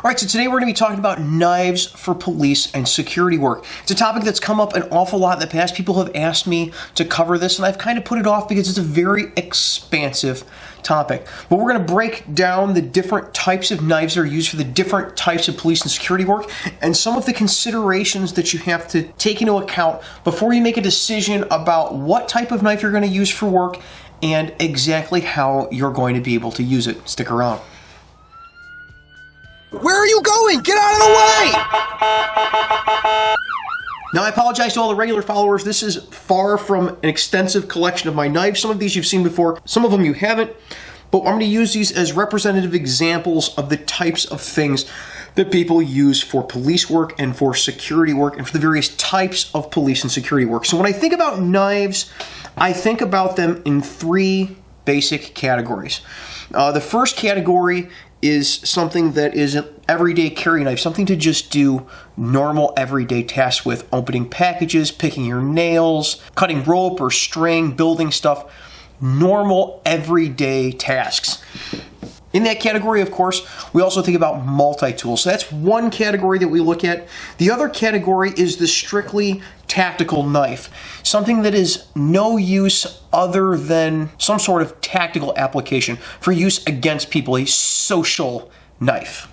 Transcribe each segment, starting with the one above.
All right, so today we're going to be talking about knives for police and security work. It's a topic that's come up an awful lot in the past. People have asked me to cover this, and I've kind of put it off because it's a very expansive topic. But we're going to break down the different types of knives that are used for the different types of police and security work, and some of the considerations that you have to take into account before you make a decision about what type of knife you're going to use for work and exactly how you're going to be able to use it. Stick around. Where are you going? Get out of the way! Now, I apologize to all the regular followers. This is far from an extensive collection of my knives. Some of these you've seen before, some of them you haven't. But I'm going to use these as representative examples of the types of things that people use for police work and for security work and for the various types of police and security work. So when I think about knives, I think about them in three basic categories. The first category is something that is an everyday carry knife, something to just do normal everyday tasks with, opening packages, picking your nails, cutting rope or string, building stuff, normal everyday tasks. In that category, of course, we also think about multi-tools. So that's one category that we look at. The other category is the strictly tactical knife, something that is no use other than some sort of tactical application for use against people, a social knife.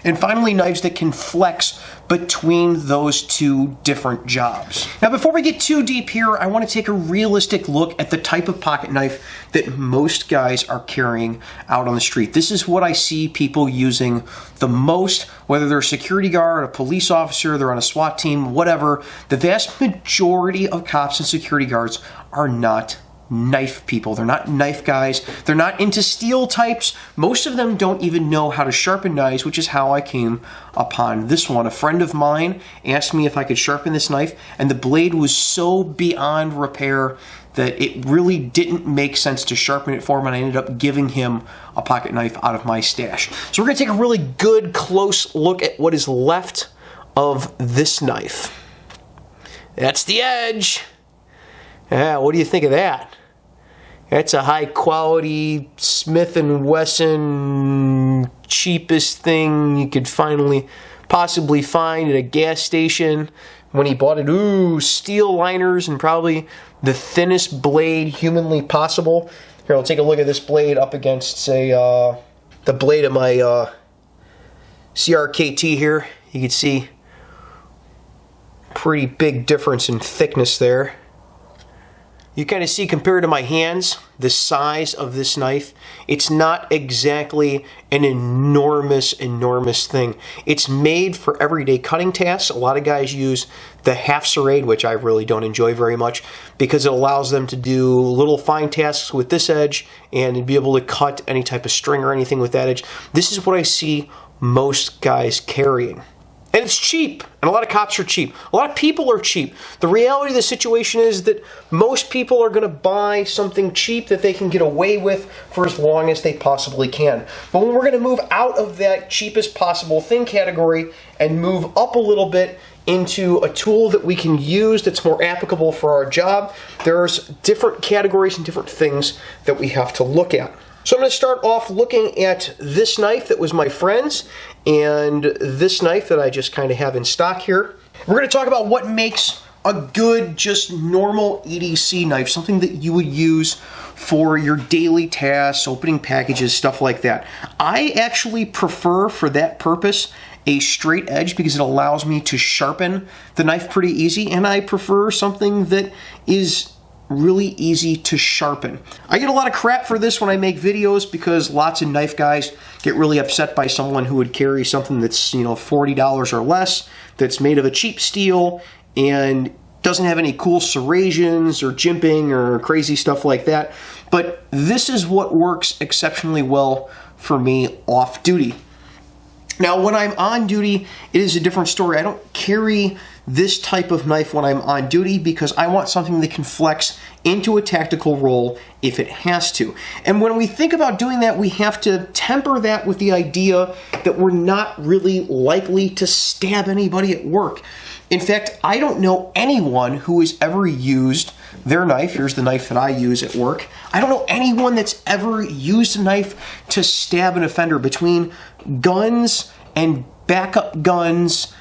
And finally, knives that can flex between those two different jobs. Now, before we get too deep here, I want to take a realistic look at the type of pocket knife that most guys are carrying out on the street. This is what I see people using the most, whether they're a security guard, a police officer, they're on a SWAT team, whatever. The vast majority of cops and security guards are not knife people. They're not knife guys. They're not into steel types. Most of them don't even know how to sharpen knives, which is how I came upon this one. A friend of mine asked me if I could sharpen this knife, and the blade was so beyond repair that it really didn't make sense to sharpen it for him, and I ended up giving him a pocket knife out of my stash. So we're going to take a really good, close look at what is left of this knife. That's the edge. Yeah, what do you think of that? That's a high quality Smith & Wesson, cheapest thing you could possibly find at a gas station. When he bought it, ooh, steel liners and probably the thinnest blade humanly possible. Here, I'll take a look at this blade up against, say, the blade of my CRKT here. You can see pretty big difference in thickness there. You kind of see, compared to my hands, the size of this knife. It's not exactly an enormous thing. It's made for everyday cutting tasks. A lot of guys use the half serrade, which I really don't enjoy very much, because it allows them to do little fine tasks with this edge and be able to cut any type of string or anything with that edge. This is what I see most guys carrying. And it's cheap, and a lot of cops are cheap. A lot of people are cheap. The reality of the situation is that most people are going to buy something cheap that they can get away with for as long as they possibly can. But when we're going to move out of that cheapest possible thing category and move up a little bit into a tool that we can use that's more applicable for our job, there's different categories and different things that we have to look at. So I'm going to start off looking at this knife that was my friend's and this knife that I just kind of have in stock here. We're going to talk about what makes a good, just normal EDC knife, something that you would use for your daily tasks, opening packages, stuff like that. I actually prefer, for that purpose, a straight edge because it allows me to sharpen the knife pretty easy, and I prefer something that is really easy to sharpen. I get a lot of crap for this when I make videos because lots of knife guys get really upset by someone who would carry something that's, $40 or less, that's made of a cheap steel and doesn't have any cool serrations or jimping or crazy stuff like that. But this is what works exceptionally well for me off duty. Now, when I'm on duty, it is a different story. I don't carry this type of knife when I'm on duty because I want something that can flex into a tactical role if it has to. And when we think about doing that, we have to temper that with the idea that we're not really likely to stab anybody at work. In fact, I don't know anyone who has ever used their knife. Here's the knife that I use at work. I don't know anyone that's ever used a knife to stab an offender. Between guns and backup guns,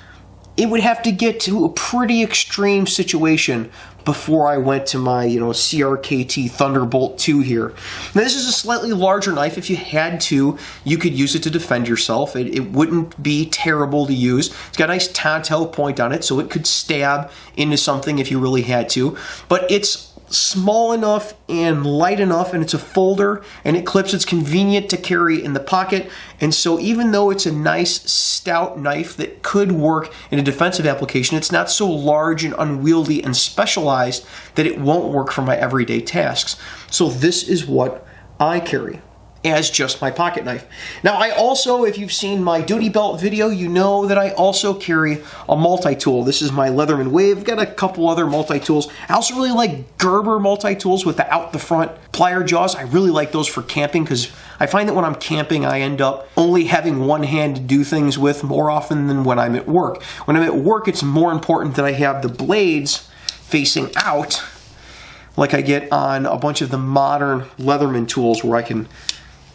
it would have to get to a pretty extreme situation before I went to my, CRKT Thunderbolt 2 here. Now, this is a slightly larger knife. If you had to, you could use it to defend yourself. It wouldn't be terrible to use. It's got a nice tattoo point on it, so it could stab into something if you really had to. But it's small enough and light enough, and it's a folder, and it clips. It's convenient to carry in the pocket, and so even though it's a nice stout knife that could work in a defensive application, it's not so large and unwieldy and specialized that it won't work for my everyday tasks. So this is what I carry as just my pocket knife. Now, I also, if you've seen my duty belt video, you know that I also carry a multi-tool. This is my Leatherman Wave. I've got a couple other multi-tools. I also really like Gerber multi-tools with the out-the-front plier jaws. I really like those for camping because I find that when I'm camping, I end up only having one hand to do things with more often than when I'm at work. When I'm at work, it's more important that I have the blades facing out, like I get on a bunch of the modern Leatherman tools where I can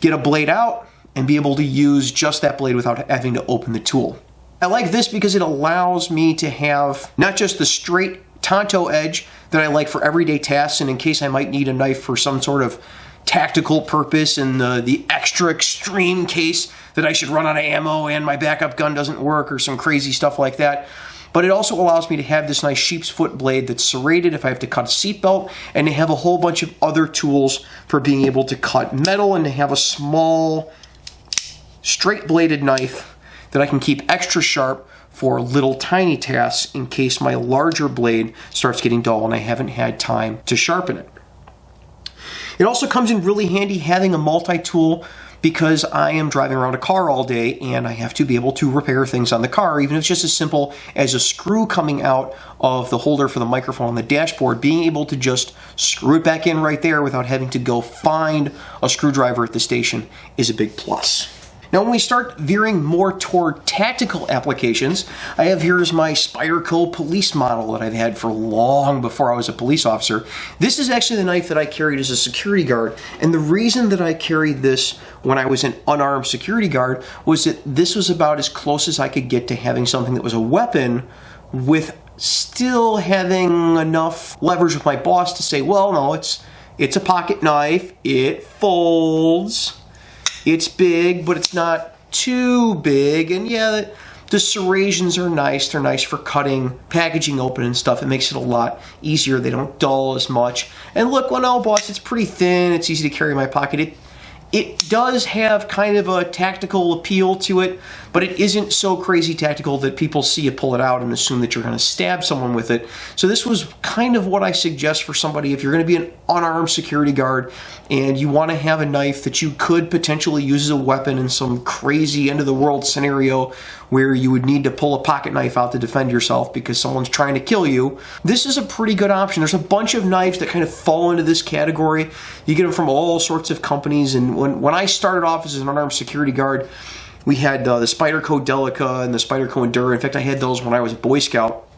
get a blade out and be able to use just that blade without having to open the tool. I like this because it allows me to have not just the straight Tonto edge that I like for everyday tasks and in case I might need a knife for some sort of tactical purpose in the extra extreme case that I should run out of ammo and my backup gun doesn't work or some crazy stuff like that. But it also allows me to have this nice sheep's foot blade that's serrated if I have to cut a seatbelt, and to have a whole bunch of other tools for being able to cut metal, and to have a small straight bladed knife that I can keep extra sharp for little tiny tasks in case my larger blade starts getting dull and I haven't had time to sharpen it. It also comes in really handy having a multi-tool because I am driving around a car all day and I have to be able to repair things on the car, even if it's just as simple as a screw coming out of the holder for the microphone on the dashboard. Being able to just screw it back in right there without having to go find a screwdriver at the station is a big plus. Now, when we start veering more toward tactical applications, I have here is my Spyderco police model that I've had for long before I was a police officer. This is actually the knife that I carried as a security guard, and the reason that I carried this when I was an unarmed security guard was that this was about as close as I could get to having something that was a weapon with still having enough leverage with my boss to say, well, no, it's a pocket knife, it folds, it's big, but it's not too big, and yeah, the serrations are nice. They're nice for cutting packaging open and stuff. It makes it a lot easier. They don't dull as much. And look, well, no, boss, it's pretty thin. It's easy to carry in my pocket. It does have kind of a tactical appeal to it, but it isn't so crazy tactical that people see you pull it out and assume that you're going to stab someone with it. So this was kind of what I suggest for somebody if you're going to be an unarmed security guard and you want to have a knife that you could potentially use as a weapon in some crazy end-of-the-world scenario where you would need to pull a pocket knife out to defend yourself because someone's trying to kill you. This is a pretty good option. There's a bunch of knives that kind of fall into this category. You get them from all sorts of companies, and when I started off as an unarmed security guard, we had the Spyderco Delica and the Spyderco Endura. In fact, I had those when I was a Boy Scout.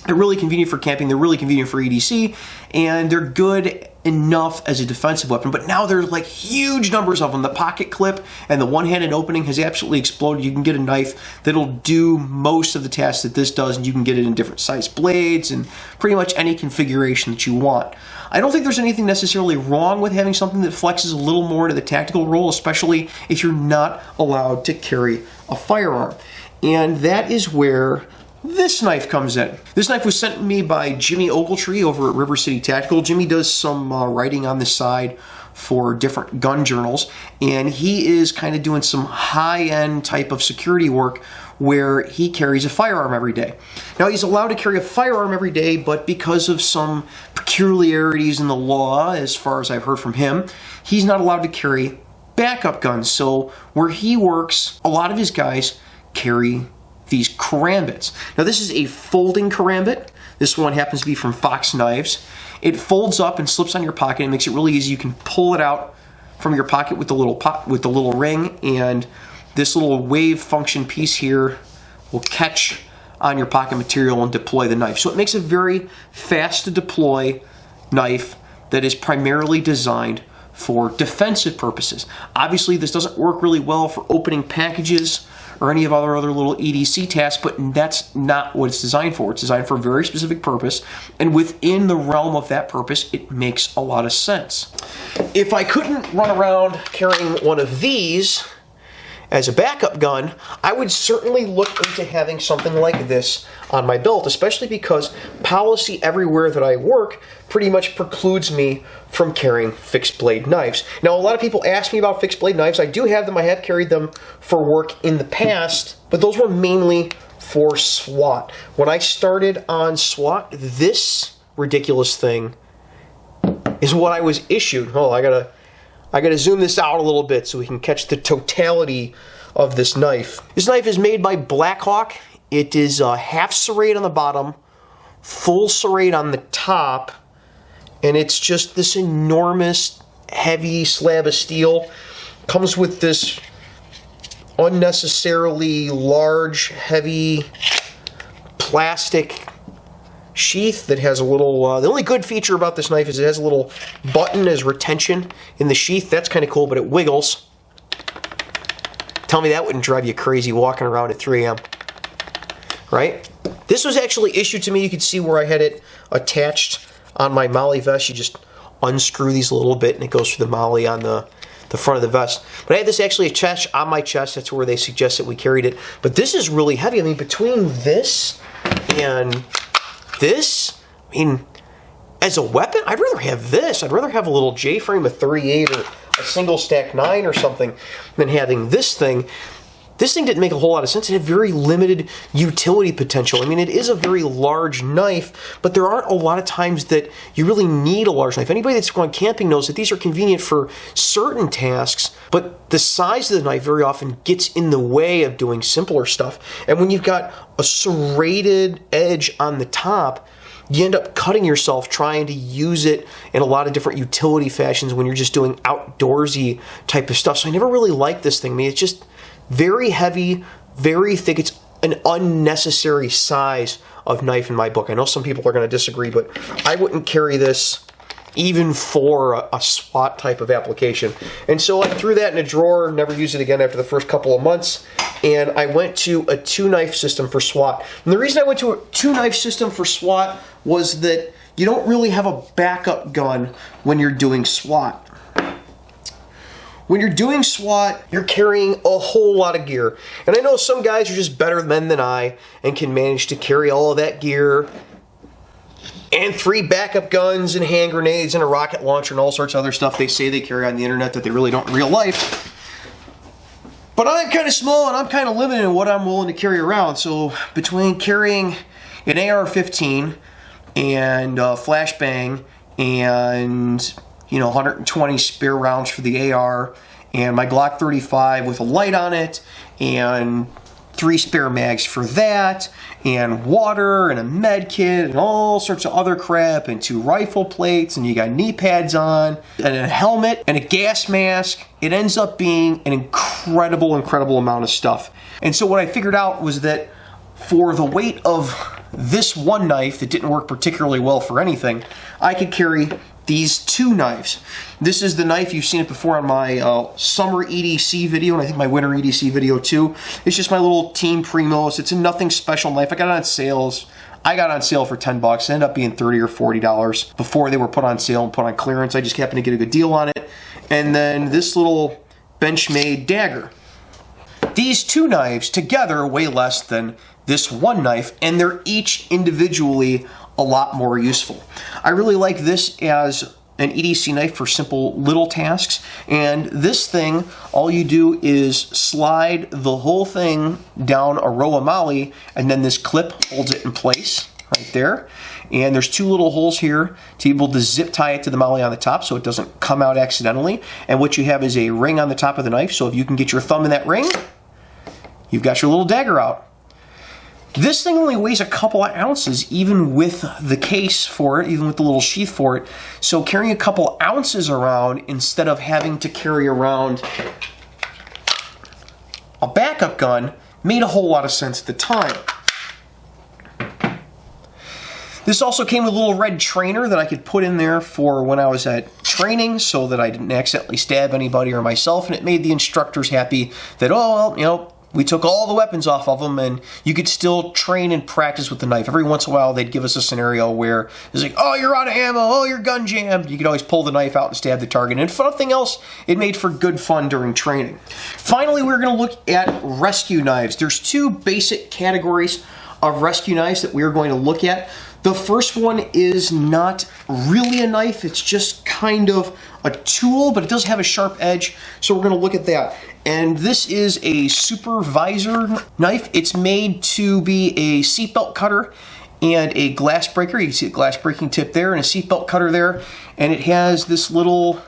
They're really convenient for camping. They're really convenient for EDC, and they're good enough as a defensive weapon, but now there's like huge numbers of them. The pocket clip and the one-handed opening has absolutely exploded. You can get a knife that'll do most of the tasks that this does, and you can get it in different size blades and pretty much any configuration that you want. I don't think there's anything necessarily wrong with having something that flexes a little more into the tactical role, especially if you're not allowed to carry a firearm. And that is where this knife comes in. This knife was sent to me by Jimmy Ogletree over at River City Tactical. Jimmy does some writing on the side for different gun journals, and he is kind of doing some high-end type of security work where he carries a firearm every day. Now, he's allowed to carry a firearm every day, but because of some peculiarities in the law, as far as I've heard from him, he's not allowed to carry backup guns. So where he works, a lot of his guys carry these Karambits. Now, this is a folding Karambit. This one happens to be from Fox Knives. It folds up and slips on your pocket. It makes it really easy. You can pull it out from your pocket with the little ring, and this little wave function piece here will catch on your pocket material and deploy the knife. So it makes a very fast to deploy knife that is primarily designed for defensive purposes. Obviously, this doesn't work really well for opening packages or any of other little EDC tasks, but that's not what it's designed for. It's designed for a very specific purpose, and within the realm of that purpose, it makes a lot of sense. If I couldn't run around carrying one of these as a backup gun, I would certainly look into having something like this on my belt, especially because policy everywhere that I work pretty much precludes me from carrying fixed blade knives. Now, a lot of people ask me about fixed blade knives. I do have them. I have carried them for work in the past, but those were mainly for SWAT. When I started on SWAT, this ridiculous thing is what I was issued. Oh, I gotta zoom this out a little bit so we can catch the totality of this knife. This knife is made by Blackhawk. It is half serrate on the bottom, full serrate on the top, and it's just this enormous, heavy slab of steel. Comes with this unnecessarily large, heavy plastic sheath that has a little, the only good feature about this knife is it has a little button as retention in the sheath. That's kind of cool, but it wiggles. Tell me that wouldn't drive you crazy walking around at 3 a.m. Right? This was actually issued to me. You could see where I had it attached on my MOLLE vest. You just unscrew these a little bit and it goes through the MOLLE on the front of the vest. But I had this actually attached on my chest. That's where they suggested we carried it. But this is really heavy. I mean, between this and this, I mean, as a weapon, I'd rather have this. I'd rather have a little J-frame, a 38 or a single stack 9 or something than having this thing. This thing didn't make a whole lot of sense. It had very limited utility potential. I mean, it is a very large knife, but there aren't a lot of times that you really need a large knife. Anybody that's gone camping knows that these are convenient for certain tasks, but the size of the knife very often gets in the way of doing simpler stuff. And when you've got a serrated edge on the top, you end up cutting yourself trying to use it in a lot of different utility fashions when you're just doing outdoorsy type of stuff. So I never really liked this thing. I mean, it's just very heavy, very thick. It's an unnecessary size of knife in my book. I know some people are going to disagree, but I wouldn't carry this even for a SWAT type of application. And so I threw that in a drawer, never used it again after the first couple of months, and I went to a 2-knife system for SWAT. And the reason I went to a 2-knife system for SWAT was that you don't really have a backup gun when you're doing SWAT. When you're doing SWAT, you're carrying a whole lot of gear. And I know some guys are just better men than I and can manage to carry all of that gear and 3 backup guns and hand grenades and a rocket launcher and all sorts of other stuff they say they carry on the internet that they really don't in real life. But I'm kind of small and I'm kind of limited in what I'm willing to carry around. So between carrying an AR-15 and flashbang and 120 spare rounds for the AR, and my Glock 35 with a light on it, and 3 spare mags for that, and water, and a med kit, and all sorts of other crap, and 2 rifle plates, and you got knee pads on, and a helmet, and a gas mask. It ends up being an incredible amount of stuff. And so what I figured out was that for the weight of this one knife that didn't work particularly well for anything, I could carry these 2 knives. This is the knife, you've seen it before on my summer EDC video, and I think my winter EDC video too. It's just my little Team Primos. It's a nothing special knife. I got it on sales. I got it on sale for $10. It ended up being $30 or $40 before they were put on sale and put on clearance. I just happened to get a good deal on it. And then this little Benchmade dagger. These 2 knives together weigh less than this one knife, and they're each individually a lot more useful. I really like this as an EDC knife for simple little tasks, and this thing, all you do is slide the whole thing down a row of MOLLE, and then this clip holds it in place right there. And there's 2 little holes here to be able to zip tie it to the MOLLE on the top so it doesn't come out accidentally. And what you have is a ring on the top of the knife, so if you can get your thumb in that ring, you've got your little dagger out. This thing only weighs a couple of ounces, even with the case for it, even with the little sheath for it. So carrying a couple ounces around instead of having to carry around a backup gun made a whole lot of sense at the time. This also came with a little red trainer that I could put in there for when I was at training so that I didn't accidentally stab anybody or myself, and it made the instructors happy that, oh, well, you know, we took all the weapons off of them and you could still train and practice with the knife. Every once in a while they'd give us a scenario where it's like, oh, you're out of ammo, oh, you're gun jammed. You could always pull the knife out and stab the target. And if nothing else, it made for good fun during training. Finally, we're going to look at rescue knives. There's two basic categories of rescue knives that we're going to look at. The first one is not really a knife, it's just kind of a tool, but it does have a sharp edge, so we're going to look at that. And this is a Supervisor Knife. It's made to be a seatbelt cutter and a glass breaker. You can see the glass breaking tip there and a seatbelt cutter there. And it has this little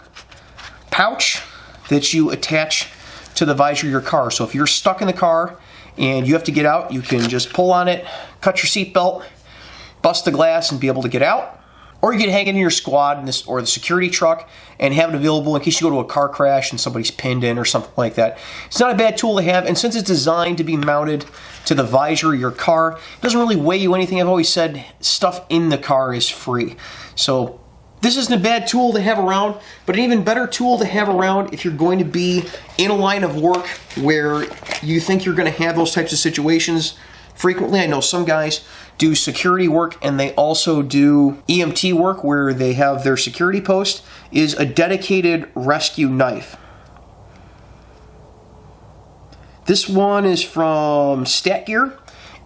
pouch that you attach to the visor of your car. So if you're stuck in the car and you have to get out, you can just pull on it, cut your seatbelt, bust the glass, and be able to get out. Or you can hang it in your squad or the security truck and have it available in case you go to a car crash and somebody's pinned in or something like that. It's not a bad tool to have, and since it's designed to be mounted to the visor of your car, it doesn't really weigh you anything. I've always said stuff in the car is free. So this isn't a bad tool to have around, but an even better tool to have around if you're going to be in a line of work where you think you're going to have those types of situations frequently. I know some guys do security work and they also do EMT work where they have their security post, is a dedicated rescue knife. This one is from Stat Gear,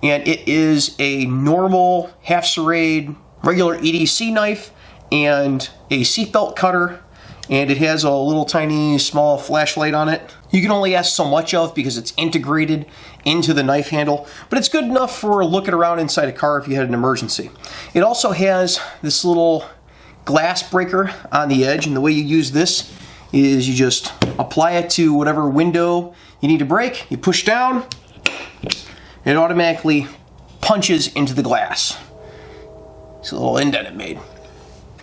and it is a normal half serrade regular EDC knife and a seatbelt cutter, and it has a little tiny small flashlight on it. You can only ask so much of because it's integrated into the knife handle, but it's good enough for looking around inside a car if you had an emergency. It also has this little glass breaker on the edge, and the way you use this is you just apply it to whatever window you need to break, you push down, it automatically punches into the glass. It's a little indent it made.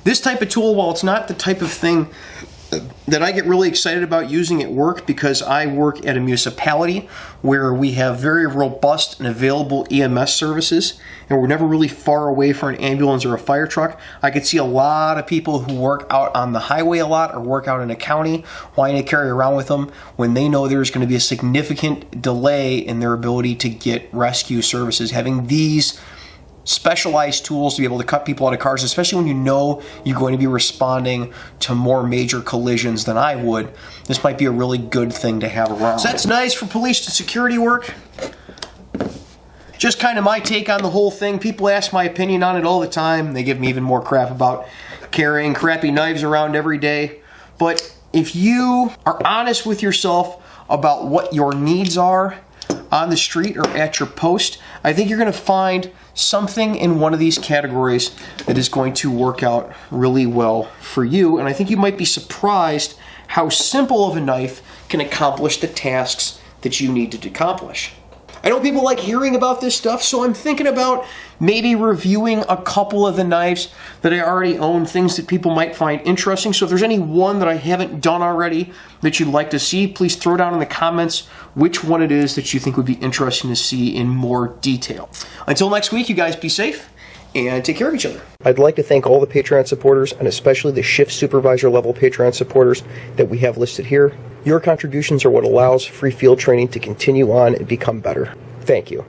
This type of tool, while it's not the type of thing that I get really excited about using at work, because I work at a municipality where we have very robust and available EMS services, and we're never really far away from an ambulance or a fire truck. I could see a lot of people who work out on the highway a lot or work out in a county wanting to carry around with them when they know there's going to be a significant delay in their ability to get rescue services. Having these specialized tools to be able to cut people out of cars, especially when you know you're going to be responding to more major collisions than I would, this might be a really good thing to have around. So that's nice for police to security work. Just kind of my take on the whole thing. People ask my opinion on it all the time. They give me even more crap about carrying crappy knives around every day. But if you are honest with yourself about what your needs are on the street or at your post, I think you're going to find something in one of these categories that is going to work out really well for you. And I think you might be surprised how simple of a knife can accomplish the tasks that you need to accomplish. I know people like hearing about this stuff, so I'm thinking about maybe reviewing a couple of the knives that I already own, things that people might find interesting. So if there's any one that I haven't done already that you'd like to see, please throw down in the comments which one it is that you think would be interesting to see in more detail. Until next week, you guys be safe and take care of each other. I'd like to thank all the Patreon supporters, and especially the Shift Supervisor level Patreon supporters that we have listed here. Your contributions are what allows free field training to continue on and become better. Thank you.